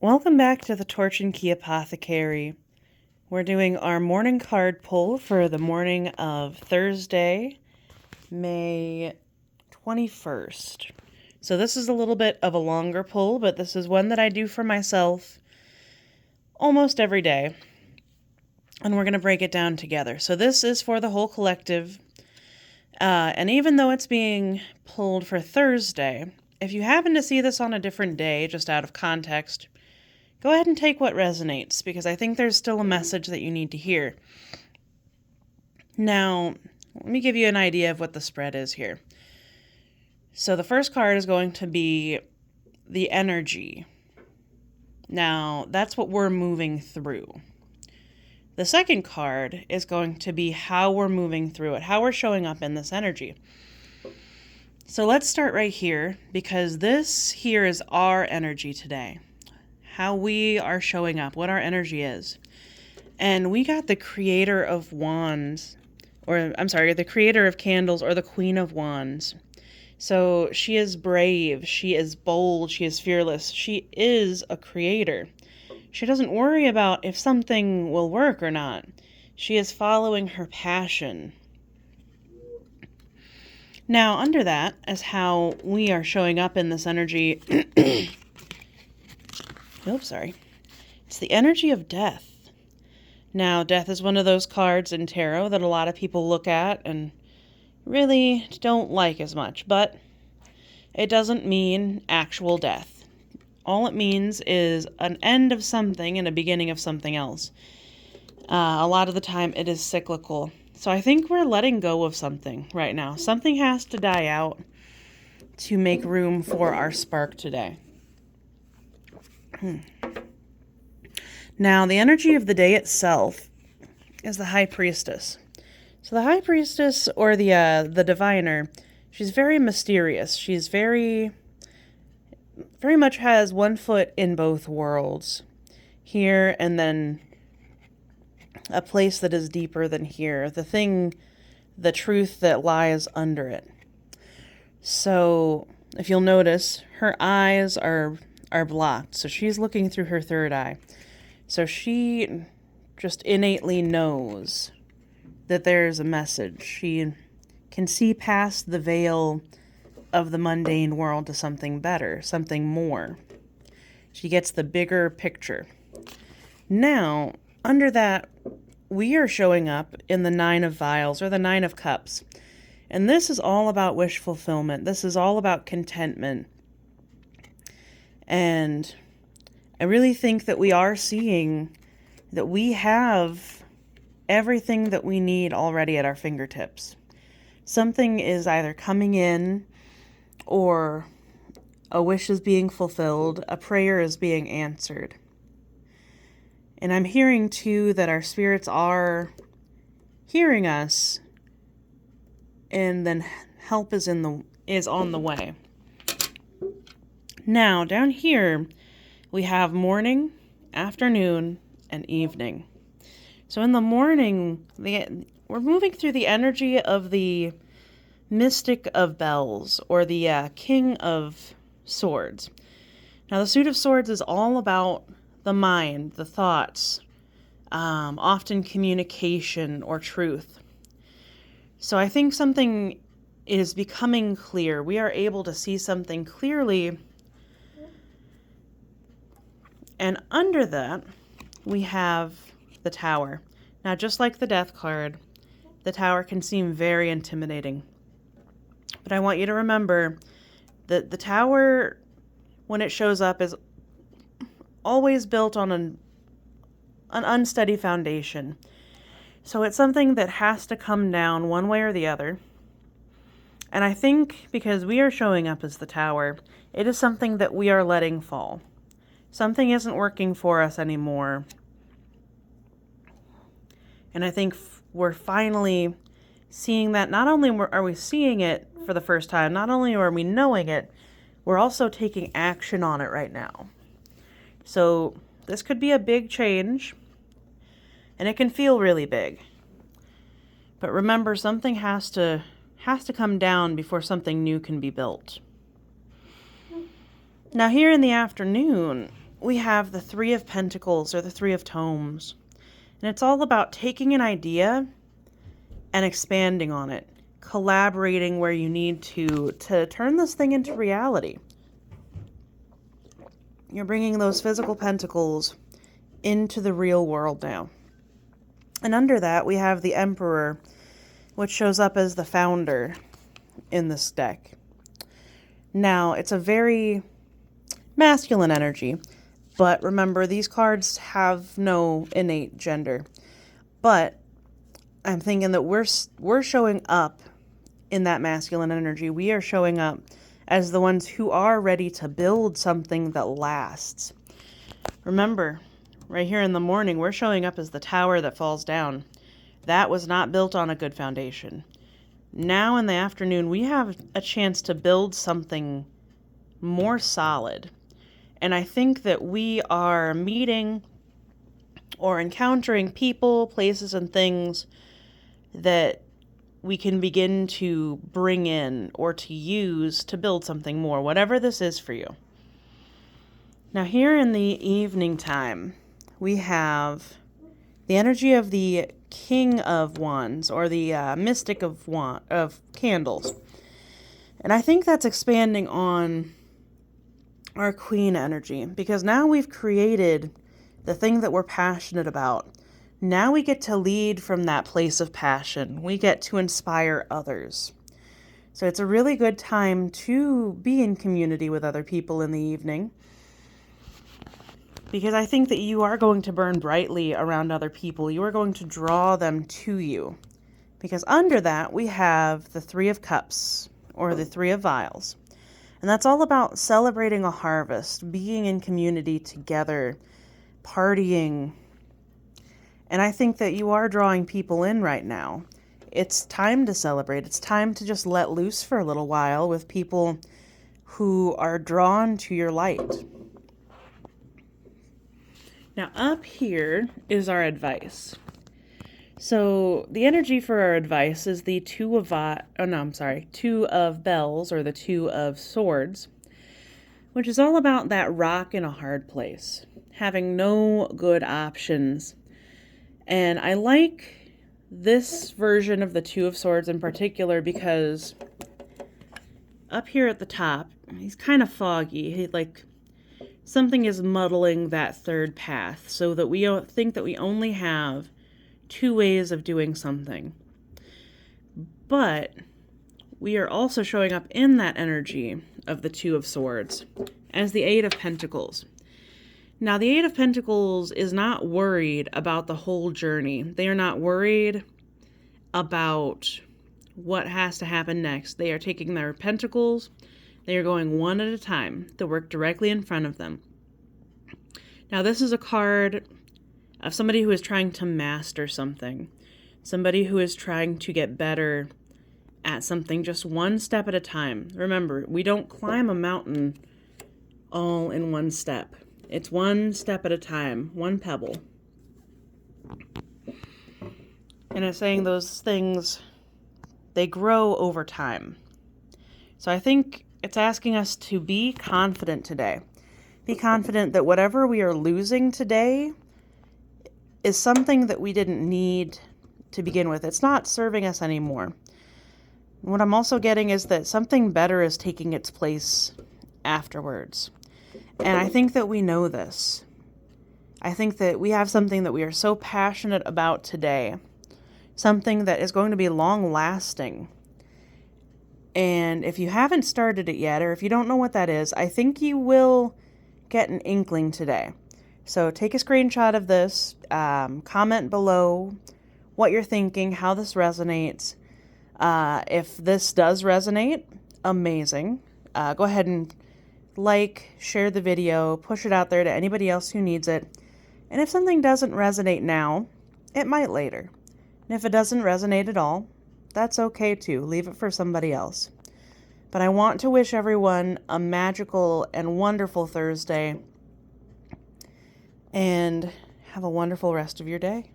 Welcome back to the Torch and Key Apothecary. We're doing our morning card pull for the morning of Thursday, May 21st. So this is a little bit of a longer pull, but this is one that I do for myself almost every day. And we're going to break it down together. So this is for the whole collective. And even though it's being pulled for Thursday, if you happen to see this on a different day, just out of context, go ahead and take what resonates, because I think there's still a message that you need to hear. Now, let me give you an idea of what the spread is here. So the first card is going to be the energy. Now, that's what we're moving through. The second card is going to be how we're moving through it, how we're showing up in this energy. So let's start right here, because this here is our energy today. How we are showing up, what our energy is. And we got the creator of wands, the creator of candles, or the queen of wands. So she is brave, she is bold, she is fearless, she is a creator. She doesn't worry about if something will work or not. She is following her passion. Now, under that, as how we are showing up in this energy, it's the energy of death. Now, death is one of those cards in tarot that a lot of people look at and really don't like as much, but it doesn't mean actual death. All it means is an end of something and a beginning of something else. A lot of the time it is cyclical. So I think we're letting go of something right now. Something has to die out to make room for our spark today. Now, the energy of the day itself is the High Priestess. So the High Priestess, or the Diviner, she's very mysterious. She's very much has one foot in both worlds. Here and then a place that is deeper than here. The truth that lies under it. So, if you'll notice, her eyes are blocked. So she's looking through her third eye. So she just innately knows that there's a message. She can see past the veil of the mundane world to something better, something more. She gets the bigger picture. Now, under that, we are showing up in the Nine of Vials, or the Nine of Cups. And this is all about wish fulfillment. This is all about contentment. And I really think that we are seeing that we have everything that we need already at our fingertips. Something is either coming in, or a wish is being fulfilled, a prayer is being answered. And I'm hearing too that our spirits are hearing us, and then help is on the way. Now, down here, we have morning, afternoon, and evening. So in the morning, we're moving through the energy of the Mystic of Bells, or the King of Swords. Now, the Suit of Swords is all about the mind, the thoughts, often communication or truth. So I think something is becoming clear. We are able to see something clearly. And under that, we have the Tower. Now, just like the Death card, the Tower can seem very intimidating. But I want you to remember that the Tower, when it shows up, is always built on an unsteady foundation. So it's something that has to come down one way or the other. And I think because we are showing up as the Tower, it is something that we are letting fall. Something isn't working for us anymore. And I think we're finally seeing that. Not only are we seeing it for the first time, not only are we knowing it, we're also taking action on it right now. So this could be a big change, and it can feel really big. But remember, something has to come down before something new can be built. Now, here in the afternoon, we have the Three of Pentacles, or the Three of Tomes. And it's all about taking an idea and expanding on it, collaborating where you need to turn this thing into reality. You're bringing those physical pentacles into the real world now. And under that, we have the Emperor, which shows up as the founder in this deck. Now, it's a very masculine energy, but remember, these cards have no innate gender. But I'm thinking that we're showing up in that masculine energy. We are showing up as the ones who are ready to build something that lasts. Remember, right here in the morning, we're showing up as the tower that falls down. That was not built on a good foundation. Now in the afternoon, we have a chance to build something more solid. And I think that we are meeting or encountering people, places, and things that we can begin to bring in or to use to build something more, whatever this is for you. Now here in the evening time, we have the energy of the King of Wands, or the Mystic of Candles. And I think that's expanding on our Queen energy, because now we've created the thing that we're passionate about. Now we get to lead from that place of passion. We get to inspire others. So it's a really good time to be in community with other people in the evening, because I think that you are going to burn brightly around other people. You are going to draw them to you. Because under that, we have the Three of Cups, or the Three of Vials. And that's all about celebrating a harvest, being in community together, partying. And I think that you are drawing people in right now. It's time to celebrate. It's time to just let loose for a little while with people who are drawn to your light. Now up here is our advice. So the energy for our advice is the Two of Bells, or the Two of Swords, which is all about that rock in a hard place, having no good options. And I like this version of the Two of Swords in particular because up here at the top, he's kind of foggy. Something is muddling that third path, so that we think that we only have two ways of doing something. But we are also showing up in that energy of the Two of Swords as the Eight of Pentacles. Now, the Eight of Pentacles is not worried about the whole journey. They are not worried about what has to happen next. They are taking their pentacles. They are going one at a time to work directly in front of them. Now, this is a card of somebody who is trying to master something. Somebody who is trying to get better at something just one step at a time. Remember, we don't climb a mountain all in one step. It's one step at a time, one pebble. And it's saying those things, they grow over time. So I think it's asking us to be confident today. Be confident that whatever we are losing today is something that we didn't need to begin with. It's not serving us anymore. What I'm also getting is that something better is taking its place afterwards. And I think that we know this. I think that we have something that we are so passionate about today. Something that is going to be long lasting. And if you haven't started it yet, or if you don't know what that is, I think you will get an inkling today. So take a screenshot of this, comment below what you're thinking, how this resonates. If this does resonate, amazing. Go ahead and share the video, push it out there to anybody else who needs it. And if something doesn't resonate now, it might later. And if it doesn't resonate at all, that's okay too. Leave it for somebody else. But I want to wish everyone a magical and wonderful Thursday. And have a wonderful rest of your day.